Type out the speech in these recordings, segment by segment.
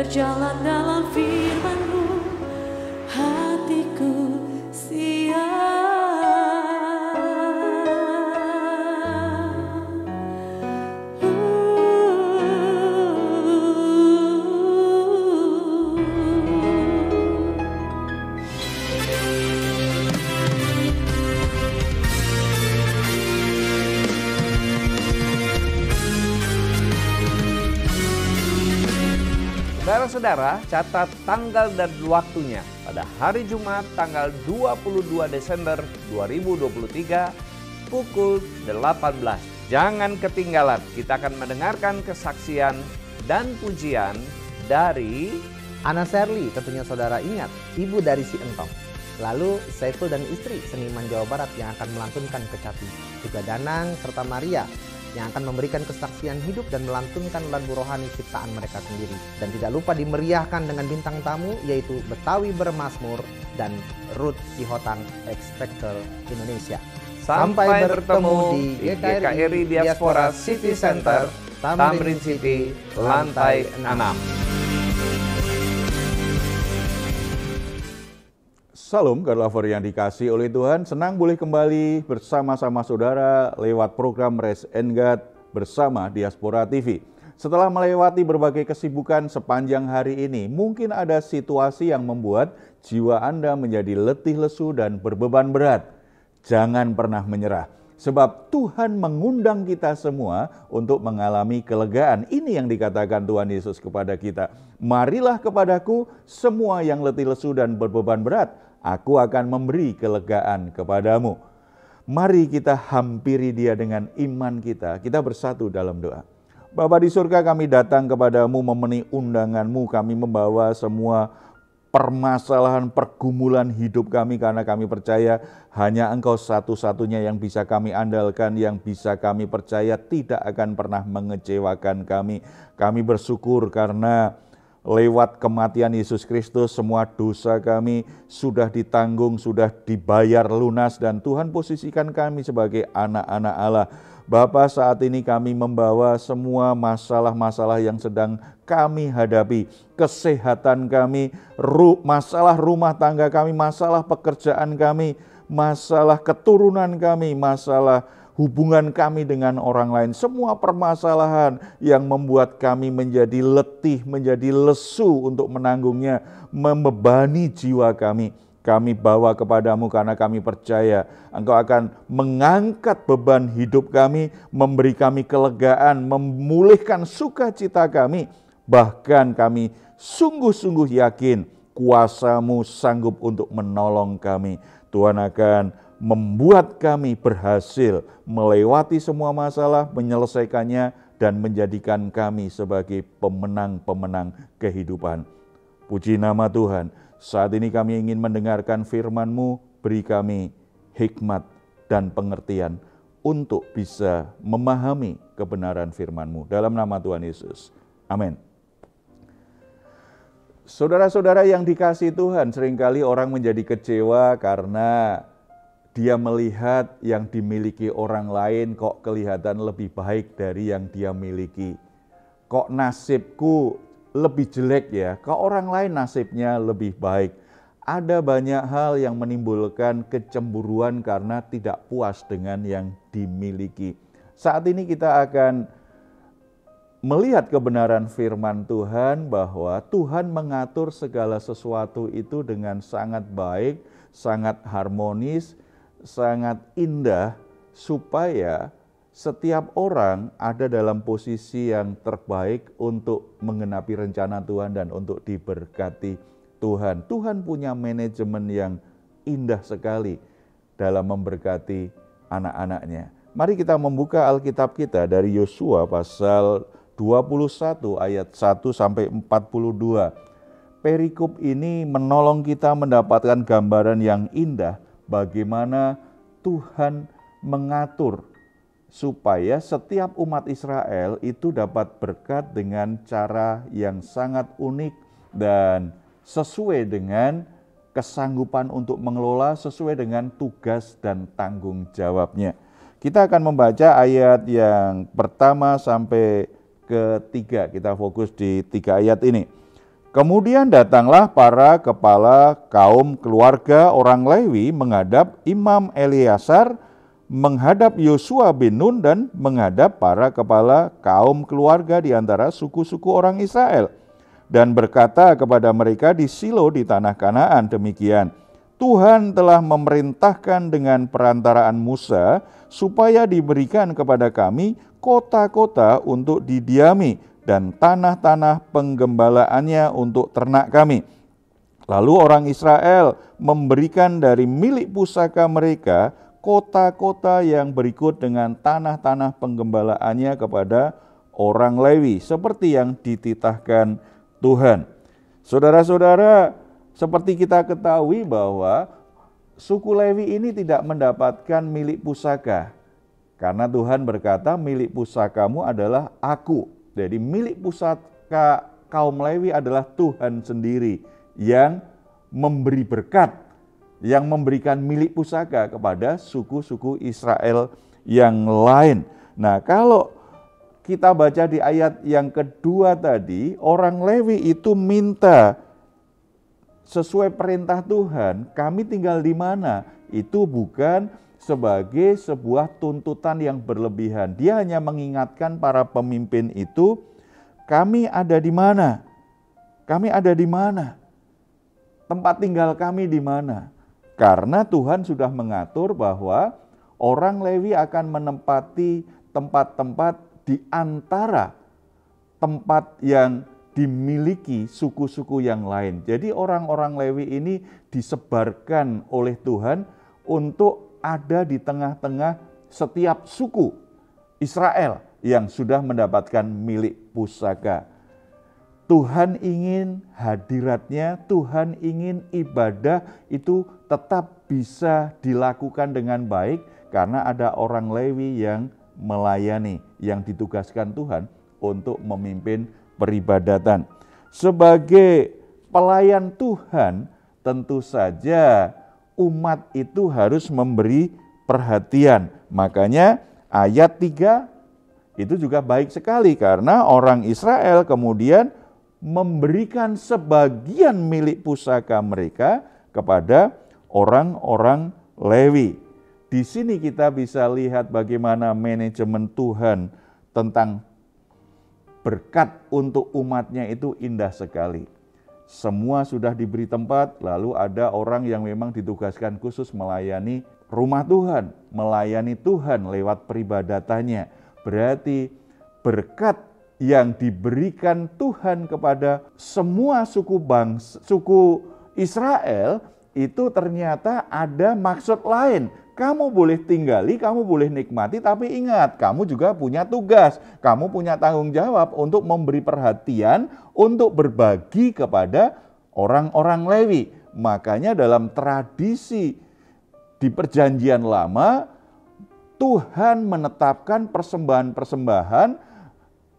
berjalan dalam firman-Mu, hatiku siap. Saudara-saudara, catat tanggal dan waktunya pada hari Jumat tanggal 22 Desember 2023 pukul 18. Jangan ketinggalan, kita akan mendengarkan kesaksian dan pujian dari Ana Serly, tentunya saudara ingat, ibu dari si Entong. Lalu Saiful dan istri, seniman Jawa Barat yang akan melantunkan kecapi. Juga Danang serta Maria yang akan memberikan kesaksian hidup dan melantunkan lagu rohani ciptaan mereka sendiri. Dan tidak lupa dimeriahkan dengan bintang tamu yaitu Betawi Bermazmur dan Ruth Sihotang Expector Indonesia. Sampai bertemu di GKRI Diaspora City Center, Tamrin City, lantai 6. Salam God Lover yang dikasih oleh Tuhan, senang boleh kembali bersama-sama saudara lewat program Rest and God bersama Diaspora TV. Setelah melewati berbagai kesibukan sepanjang hari ini, mungkin ada situasi yang membuat jiwa Anda menjadi letih lesu dan berbeban berat. Jangan pernah menyerah, sebab Tuhan mengundang kita semua untuk mengalami kelegaan. Ini yang dikatakan Tuhan Yesus kepada kita. Marilah kepadaku semua yang letih lesu dan berbeban berat, aku akan memberi kelegaan kepadamu. Mari kita hampiri Dia dengan iman kita. Kita bersatu dalam doa. Bapa di surga, kami datang kepadamu memenuhi undanganmu. Kami membawa semua permasalahan, pergumulan hidup kami karena kami percaya hanya Engkau satu-satunya yang bisa kami andalkan, yang bisa kami percaya tidak akan pernah mengecewakan kami. Kami bersyukur karena lewat kematian Yesus Kristus semua dosa kami sudah ditanggung, sudah dibayar lunas dan Tuhan posisikan kami sebagai anak-anak Allah. Bapa, saat ini kami membawa semua masalah-masalah yang sedang kami hadapi. Kesehatan kami, masalah rumah tangga kami, masalah pekerjaan kami, masalah keturunan kami, masalah hubungan kami dengan orang lain, semua permasalahan yang membuat kami menjadi letih, menjadi lesu untuk menanggungnya, membebani jiwa kami. Kami bawa kepadamu karena kami percaya Engkau akan mengangkat beban hidup kami, memberi kami kelegaan, memulihkan sukacita kami. Bahkan kami sungguh-sungguh yakin kuasa-Mu sanggup untuk menolong kami. Tuhan akan membuat kami berhasil melewati semua masalah, menyelesaikannya, dan menjadikan kami sebagai pemenang-pemenang kehidupan. Puji nama Tuhan, saat ini kami ingin mendengarkan firman-Mu, beri kami hikmat dan pengertian untuk bisa memahami kebenaran firman-Mu. Dalam nama Tuhan Yesus, amin. Saudara-saudara yang dikasihi Tuhan, seringkali orang menjadi kecewa karena dia melihat yang dimiliki orang lain kok kelihatan lebih baik dari yang dia miliki. Kok nasibku lebih jelek ya, kok orang lain nasibnya lebih baik. Ada banyak hal yang menimbulkan kecemburuan karena tidak puas dengan yang dimiliki. Saat ini kita akan melihat kebenaran firman Tuhan bahwa Tuhan mengatur segala sesuatu itu dengan sangat baik, sangat harmonis, sangat indah supaya setiap orang ada dalam posisi yang terbaik untuk menggenapi rencana Tuhan dan untuk diberkati Tuhan. Tuhan punya manajemen yang indah sekali dalam memberkati anak-anaknya. Mari kita membuka Alkitab kita dari Yosua pasal 21 ayat 1 sampai 42. Perikop ini menolong kita mendapatkan gambaran yang indah bagaimana Tuhan mengatur supaya setiap umat Israel itu dapat berkat dengan cara yang sangat unik dan sesuai dengan kesanggupan untuk mengelola, sesuai dengan tugas dan tanggung jawabnya. Kita akan membaca ayat yang pertama sampai ketiga, kita fokus di 3 ayat ini. Kemudian datanglah para kepala kaum keluarga orang Lewi menghadap Imam Eleazar, menghadap Yosua bin Nun, dan menghadap para kepala kaum keluarga di antara suku-suku orang Israel. Dan berkata kepada mereka di Silo di tanah Kanaan demikian, Tuhan telah memerintahkan dengan perantaraan Musa supaya diberikan kepada kami kota-kota untuk didiami dan tanah-tanah penggembalaannya untuk ternak kami. Lalu orang Israel memberikan dari milik pusaka mereka kota-kota yang berikut dengan tanah-tanah penggembalaannya kepada orang Lewi, seperti yang dititahkan Tuhan. Saudara-saudara, seperti kita ketahui bahwa suku Lewi ini tidak mendapatkan milik pusaka. Karena Tuhan berkata, milik pusakamu adalah aku. Jadi milik pusaka kaum Lewi adalah Tuhan sendiri yang memberi berkat, yang memberikan milik pusaka kepada suku-suku Israel yang lain. Nah, kalau kita baca di ayat yang kedua tadi, orang Lewi itu minta sesuai perintah Tuhan, kami tinggal di mana? Itu bukan sebagai sebuah tuntutan yang berlebihan. Dia hanya mengingatkan para pemimpin itu, kami ada di mana? Kami ada di mana? Tempat tinggal kami di mana? Karena Tuhan sudah mengatur bahwa orang Lewi akan menempati tempat-tempat di antara tempat yang dimiliki suku-suku yang lain. Jadi orang-orang Lewi ini disebarkan oleh Tuhan untuk ada di tengah-tengah setiap suku Israel yang sudah mendapatkan milik pusaka. Tuhan ingin hadiratnya, Tuhan ingin ibadah itu tetap bisa dilakukan dengan baik karena ada orang Lewi yang melayani, yang ditugaskan Tuhan untuk memimpin peribadatan. Sebagai pelayan Tuhan, tentu saja umat itu harus memberi perhatian. Makanya ayat 3 itu juga baik sekali karena orang Israel kemudian memberikan sebagian milik pusaka mereka kepada orang-orang Lewi. Di sini kita bisa lihat bagaimana manajemen Tuhan tentang berkat untuk umatnya itu indah sekali. Semua sudah diberi tempat, lalu ada orang yang memang ditugaskan khusus melayani rumah Tuhan, melayani Tuhan lewat peribadatannya. Berarti berkat yang diberikan Tuhan kepada semua suku Israel itu ternyata ada maksud lain. Kamu boleh tinggali, kamu boleh nikmati, tapi ingat, kamu juga punya tugas, kamu punya tanggung jawab untuk memberi perhatian, untuk berbagi kepada orang-orang Lewi. Makanya dalam tradisi di Perjanjian Lama, Tuhan menetapkan persembahan-persembahan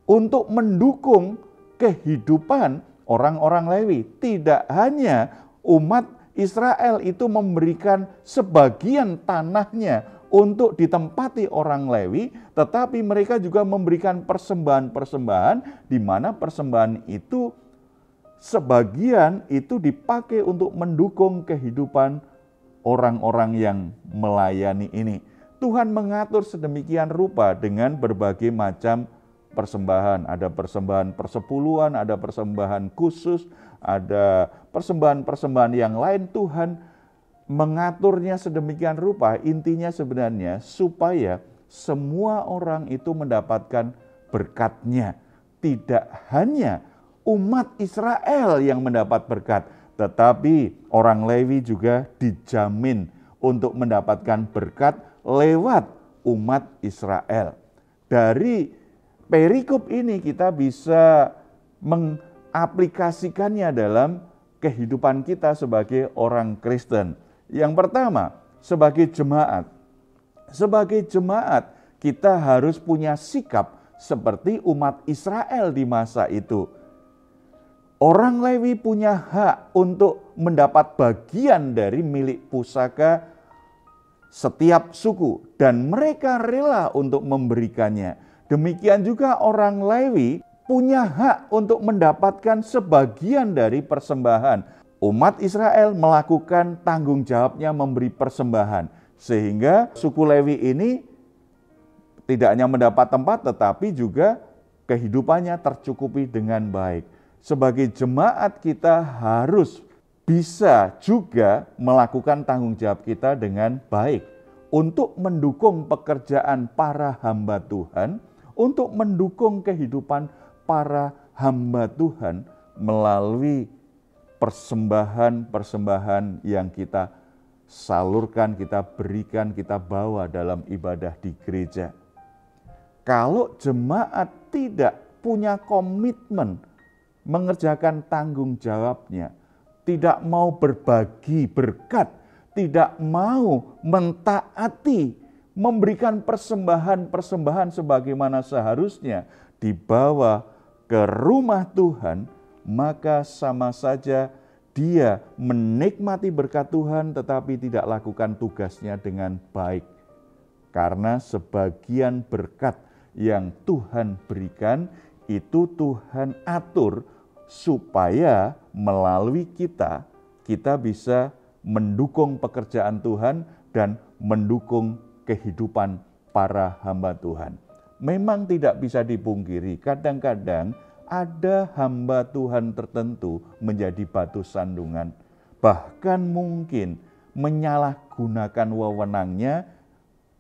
untuk mendukung kehidupan orang-orang Lewi. Tidak hanya umat Israel itu memberikan sebagian tanahnya untuk ditempati orang Lewi, tetapi mereka juga memberikan persembahan-persembahan di mana persembahan itu sebagian itu dipakai untuk mendukung kehidupan orang-orang yang melayani ini. Tuhan mengatur sedemikian rupa dengan berbagai macam persembahan. Ada persembahan persepuluhan, ada persembahan khusus, ada persembahan-persembahan yang lain. Tuhan mengaturnya sedemikian rupa, intinya sebenarnya supaya semua orang itu mendapatkan berkatnya. Tidak hanya umat Israel yang mendapat berkat, tetapi orang Lewi juga dijamin untuk mendapatkan berkat lewat umat Israel. Dari perikop ini kita bisa aplikasikannya dalam kehidupan kita sebagai orang Kristen. Yang pertama, sebagai jemaat. Sebagai jemaat, kita harus punya sikap seperti umat Israel di masa itu. Orang Lewi punya hak untuk mendapat bagian dari milik pusaka setiap suku dan mereka rela untuk memberikannya. Demikian juga orang Lewi punya hak untuk mendapatkan sebagian dari persembahan. Umat Israel melakukan tanggung jawabnya memberi persembahan. Sehingga suku Lewi ini tidak hanya mendapat tempat, tetapi juga kehidupannya tercukupi dengan baik. Sebagai jemaat kita harus bisa juga melakukan tanggung jawab kita dengan baik. Untuk mendukung pekerjaan para hamba Tuhan, untuk mendukung kehidupan para hamba Tuhan melalui persembahan-persembahan yang kita salurkan, kita berikan, kita bawa dalam ibadah di gereja. Kalau jemaat tidak punya komitmen mengerjakan tanggung jawabnya, tidak mau berbagi berkat, tidak mau mentaati, memberikan persembahan-persembahan sebagaimana seharusnya dibawa ke rumah Tuhan, maka sama saja dia menikmati berkat Tuhan tetapi tidak lakukan tugasnya dengan baik. Karena sebagian berkat yang Tuhan berikan itu Tuhan atur supaya melalui kita bisa mendukung pekerjaan Tuhan dan mendukung kehidupan para hamba Tuhan. Memang tidak bisa dipungkiri, kadang-kadang ada hamba Tuhan tertentu menjadi batu sandungan, bahkan mungkin menyalahgunakan wewenangnya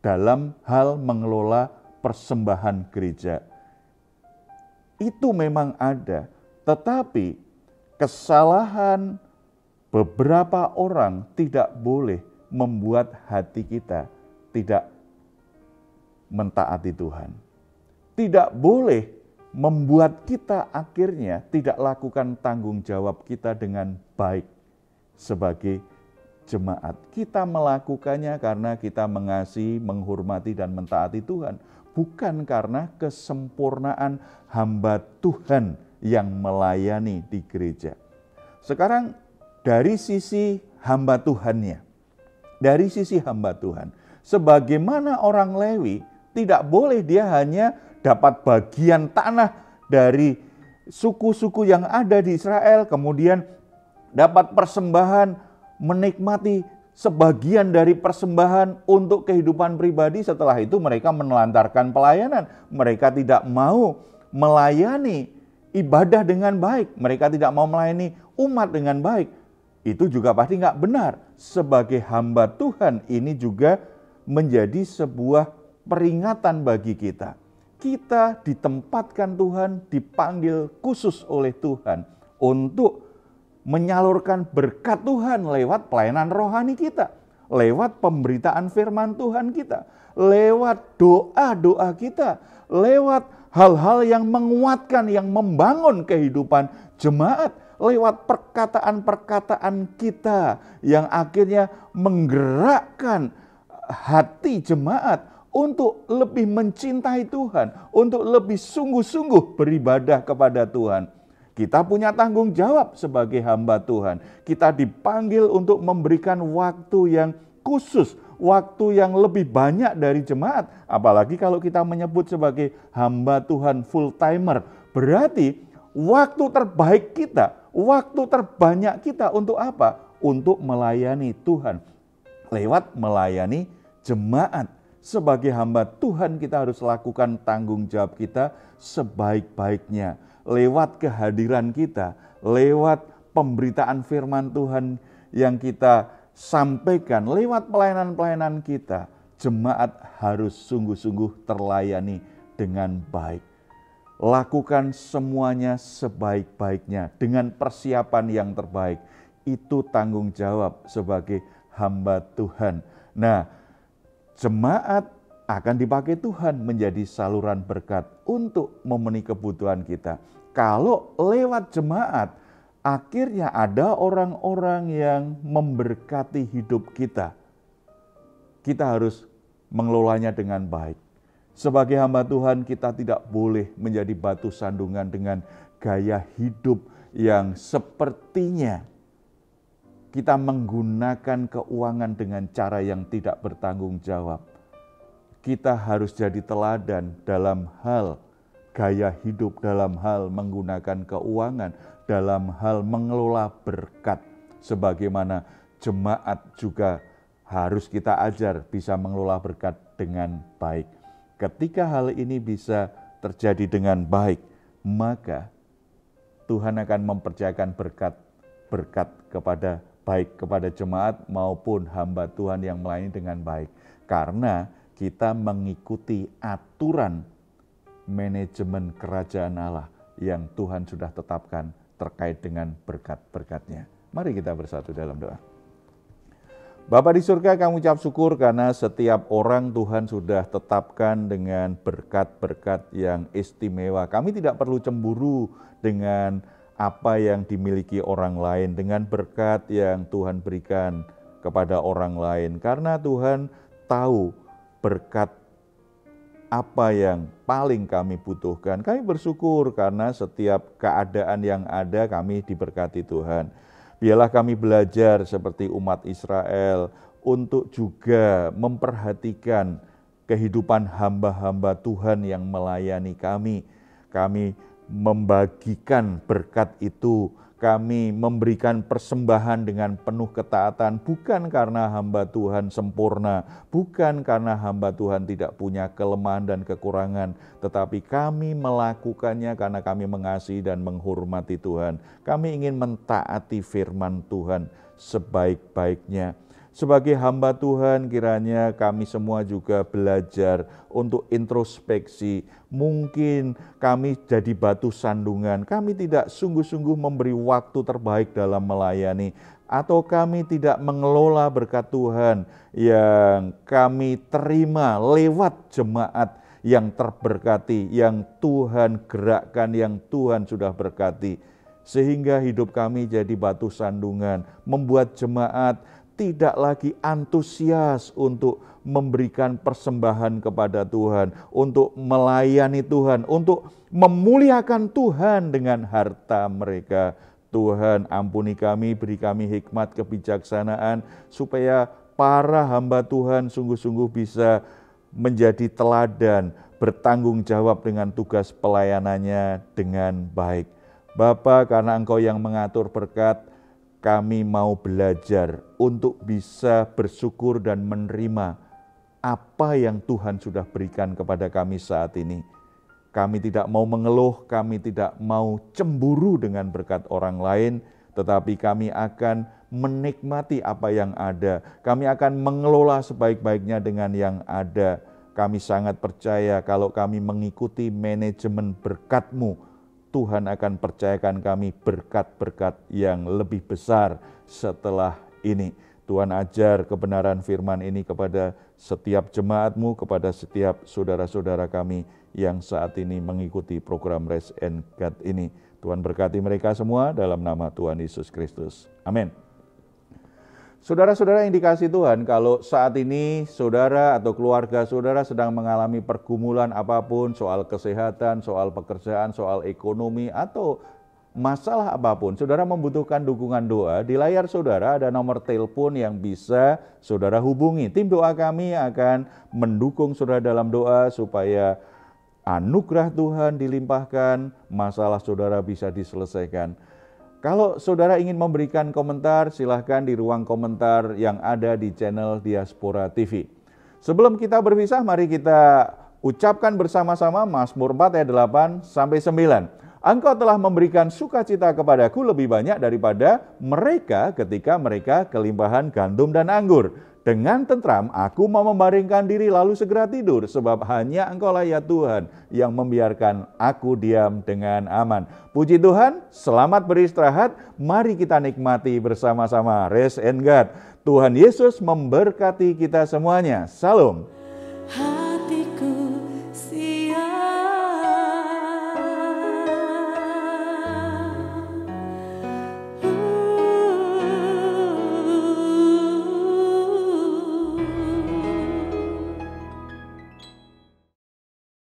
dalam hal mengelola persembahan gereja. Itu memang ada, tetapi kesalahan beberapa orang tidak boleh membuat hati kita tidak mentaati Tuhan. Tidak boleh membuat kita akhirnya tidak lakukan tanggung jawab kita dengan baik sebagai jemaat. Kita melakukannya karena kita mengasihi, menghormati, dan mentaati Tuhan. Bukan karena kesempurnaan hamba Tuhan yang melayani di gereja. Sekarang dari sisi hamba Tuhannya. Dari sisi hamba Tuhan. Sebagaimana orang Lewi, tidak boleh dia hanya dapat bagian tanah dari suku-suku yang ada di Israel, kemudian dapat persembahan, menikmati sebagian dari persembahan untuk kehidupan pribadi. Setelah itu mereka menelantarkan pelayanan. Mereka tidak mau melayani ibadah dengan baik. Mereka tidak mau melayani umat dengan baik. Itu juga pasti nggak benar. Sebagai hamba Tuhan ini juga menjadi sebuah peringatan bagi kita. Kita ditempatkan Tuhan, dipanggil khusus oleh Tuhan untuk menyalurkan berkat Tuhan lewat pelayanan rohani kita, lewat pemberitaan firman Tuhan kita, lewat doa-doa kita, lewat hal-hal yang menguatkan, yang membangun kehidupan jemaat, lewat perkataan-perkataan kita yang akhirnya menggerakkan hati jemaat untuk lebih mencintai Tuhan, untuk lebih sungguh-sungguh beribadah kepada Tuhan. Kita punya tanggung jawab sebagai hamba Tuhan. Kita dipanggil untuk memberikan waktu yang khusus, waktu yang lebih banyak dari jemaat. Apalagi kalau kita menyebut sebagai hamba Tuhan full-timer. Berarti waktu terbaik kita, waktu terbanyak kita untuk apa? Untuk melayani Tuhan. Lewat melayani jemaat. Sebagai hamba Tuhan kita harus lakukan tanggung jawab kita sebaik-baiknya. Lewat kehadiran kita, lewat pemberitaan firman Tuhan yang kita sampaikan, lewat pelayanan-pelayanan kita, jemaat harus sungguh-sungguh terlayani dengan baik. Lakukan semuanya sebaik-baiknya dengan persiapan yang terbaik. Itu tanggung jawab sebagai hamba Tuhan. Nah, jemaat akan dipakai Tuhan menjadi saluran berkat untuk memenuhi kebutuhan kita. Kalau lewat jemaat, akhirnya ada orang-orang yang memberkati hidup kita. Kita harus mengelolanya dengan baik. Sebagai hamba Tuhan, kita tidak boleh menjadi batu sandungan dengan gaya hidup yang sepertinya kita menggunakan keuangan dengan cara yang tidak bertanggung jawab. Kita harus jadi teladan dalam hal gaya hidup, dalam hal menggunakan keuangan, dalam hal mengelola berkat. Sebagaimana jemaat juga harus kita ajar bisa mengelola berkat dengan baik. Ketika hal ini bisa terjadi dengan baik, maka Tuhan akan mempercayakan berkat kepada baik kepada jemaat maupun hamba Tuhan yang melayani dengan baik. Karena kita mengikuti aturan manajemen kerajaan Allah yang Tuhan sudah tetapkan terkait dengan berkat-berkatnya. Mari kita bersatu dalam doa. Bapa di surga, kami ucap syukur karena setiap orang Tuhan sudah tetapkan dengan berkat-berkat yang istimewa. Kami tidak perlu cemburu dengan apa yang dimiliki orang lain, dengan berkat yang Tuhan berikan kepada orang lain. Karena Tuhan tahu berkat apa yang paling kami butuhkan. Kami bersyukur karena setiap keadaan yang ada kami diberkati Tuhan. Biarlah kami belajar seperti umat Israel untuk juga memperhatikan kehidupan hamba-hamba Tuhan yang melayani kami. Kami membagikan berkat itu, kami memberikan persembahan dengan penuh ketaatan, bukan karena hamba Tuhan sempurna, bukan karena hamba Tuhan tidak punya kelemahan dan kekurangan, tetapi kami melakukannya karena kami mengasihi dan menghormati Tuhan. Kami ingin mentaati firman Tuhan sebaik-baiknya. Sebagai hamba Tuhan, kiranya kami semua juga belajar untuk introspeksi. Mungkin kami jadi batu sandungan, kami tidak sungguh-sungguh memberi waktu terbaik dalam melayani, atau kami tidak mengelola berkat Tuhan yang kami terima lewat jemaat yang terberkati, yang Tuhan gerakkan, yang Tuhan sudah berkati. Sehingga hidup kami jadi batu sandungan, membuat jemaat tidak lagi antusias untuk memberikan persembahan kepada Tuhan, untuk melayani Tuhan, untuk memuliakan Tuhan dengan harta mereka. Tuhan, ampuni kami, beri kami hikmat kebijaksanaan, supaya para hamba Tuhan sungguh-sungguh bisa menjadi teladan, bertanggung jawab dengan tugas pelayanannya dengan baik. Bapa, karena Engkau yang mengatur berkat, kami mau belajar untuk bisa bersyukur dan menerima apa yang Tuhan sudah berikan kepada kami saat ini. Kami tidak mau mengeluh, kami tidak mau cemburu dengan berkat orang lain, tetapi kami akan menikmati apa yang ada. Kami akan mengelola sebaik-baiknya dengan yang ada. Kami sangat percaya kalau kami mengikuti manajemen berkat-Mu, Tuhan akan percayakan kami berkat-berkat yang lebih besar setelah ini. Tuhan ajar kebenaran firman ini kepada setiap jemaat-Mu, kepada setiap saudara-saudara kami yang saat ini mengikuti program Raise and Guide ini. Tuhan berkati mereka semua dalam nama Tuhan Yesus Kristus. Amin. Saudara-saudara yang dikasihi Tuhan, kalau saat ini saudara atau keluarga saudara sedang mengalami pergumulan apapun, soal kesehatan, soal pekerjaan, soal ekonomi, atau masalah apapun, saudara membutuhkan dukungan doa, di layar saudara ada nomor telepon yang bisa saudara hubungi. Tim doa kami akan mendukung saudara dalam doa supaya anugerah Tuhan dilimpahkan, masalah saudara bisa diselesaikan. Kalau saudara ingin memberikan komentar, silahkan di ruang komentar yang ada di channel Diaspora TV. Sebelum kita berpisah, mari kita ucapkan bersama-sama Mazmur 4 ayat 8-9. Engkau telah memberikan sukacita kepadaku lebih banyak daripada mereka ketika mereka kelimpahan gandum dan anggur. Dengan tentram aku mau membaringkan diri lalu segera tidur, sebab hanya Engkaulah ya Tuhan yang membiarkan aku diam dengan aman. Puji Tuhan, selamat beristirahat, mari kita nikmati bersama-sama Raise and Guide. Tuhan Yesus memberkati kita semuanya. Salam.